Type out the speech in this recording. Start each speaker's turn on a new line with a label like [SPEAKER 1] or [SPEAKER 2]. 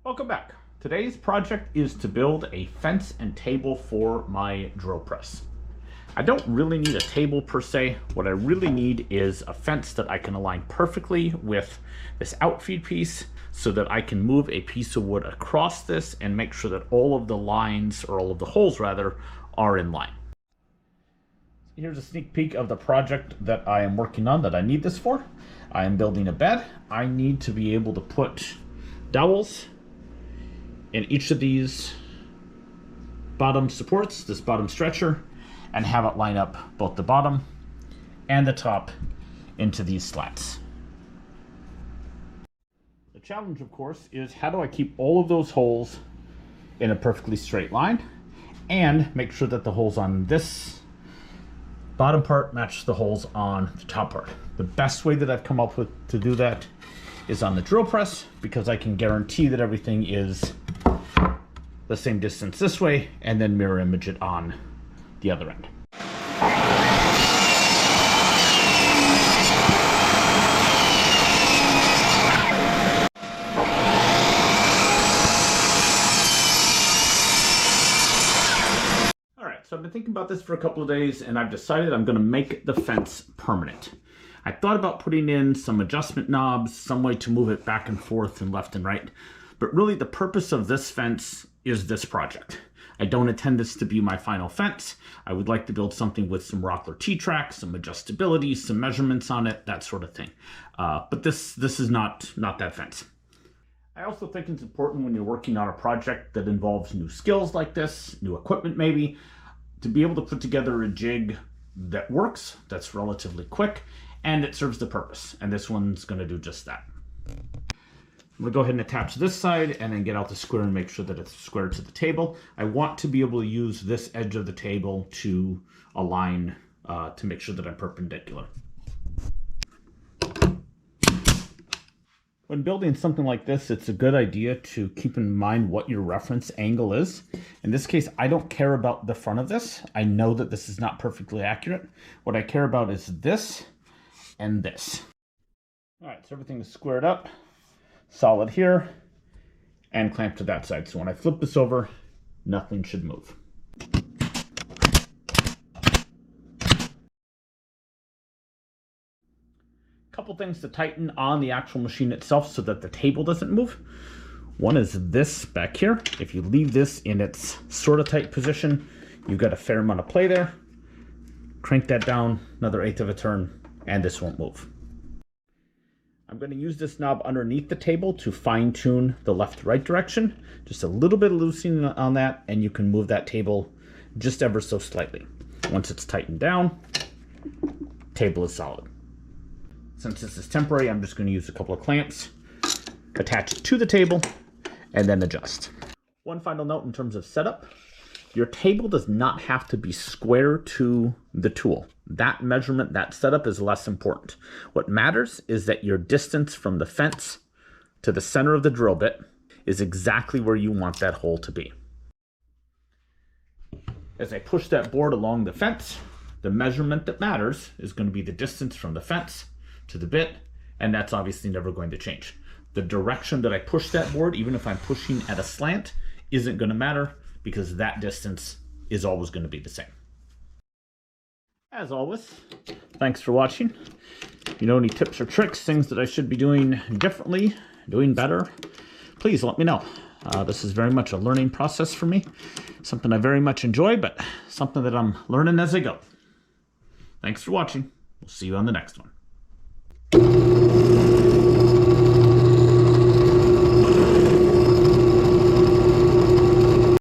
[SPEAKER 1] Welcome back. Today's project is to build a fence and table for my drill press. I don't really need a table per se. What I really need is a fence that I can align perfectly with this outfeed piece so that I can move a piece of wood across this and make sure that all of the lines, or all of the holes rather, are in line. Here's a sneak peek of the project that I am working on that I need this for. I am building a bed. I need to be able to put dowels in each of these bottom supports, this bottom stretcher, and have it line up both the bottom and the top into these slats. The challenge, of course, is how do I keep all of those holes in a perfectly straight line and make sure that the holes on this bottom part match the holes on the top part. The best way that I've come up with to do that is on the drill press, because I can guarantee that everything is the same distance this way and then mirror image it on the other end. Alright, so I've been thinking about this for a couple of days and I've decided I'm going to make the fence permanent. I thought about putting in some adjustment knobs, some way to move it back and forth and left and right, but really the purpose of this fence is this project. I don't intend this to be my final fence. I would like to build something with some Rockler T-Track, some adjustability, some measurements on it, that sort of thing. But this is not that fence. I also think it's important when you're working on a project that involves new skills like this, new equipment maybe, to be able to put together a jig that works, that's relatively quick, and it serves the purpose. And this one's going to do just that. I'm going to go ahead and attach this side and then get out the square and make sure that it's square to the table. I want to be able to use this edge of the table to align to make sure that I'm perpendicular. When building something like this, it's a good idea to keep in mind what your reference angle is. In this case, I don't care about the front of this. I know that this is not perfectly accurate. What I care about is this and this. All right, so everything is squared up, solid here, and clamped to that side. So when I flip this over, nothing should move. Couple things to tighten on the actual machine itself so that the table doesn't move. One is this back here. If you leave this in its sort of tight position, you've got a fair amount of play there. Crank that down another 1/8 of a turn, and this won't move. I'm going to use this knob underneath the table to fine tune the left to right direction. Just a little bit of loosening on that, and you can move that table just ever so slightly. Once it's tightened down, table is solid. Since this is temporary, I'm just going to use a couple of clamps, attach it to the table, and then adjust. One final note in terms of setup. Your table does not have to be square to the tool. That measurement, that setup is less important. What matters is that your distance from the fence to the center of the drill bit is exactly where you want that hole to be. As I push that board along the fence, the measurement that matters is going to be the distance from the fence to the bit, and that's obviously never going to change. The direction that I push that board, even if I'm pushing at a slant, isn't going to matter because that distance is always going to be the same. As always, thanks for watching. If you know any tips or tricks, things that I should be doing differently, doing better, please let me know. This is very much a learning process for me. Something I very much enjoy, but something that I'm learning as I go. Thanks for watching. We'll see you on the next one.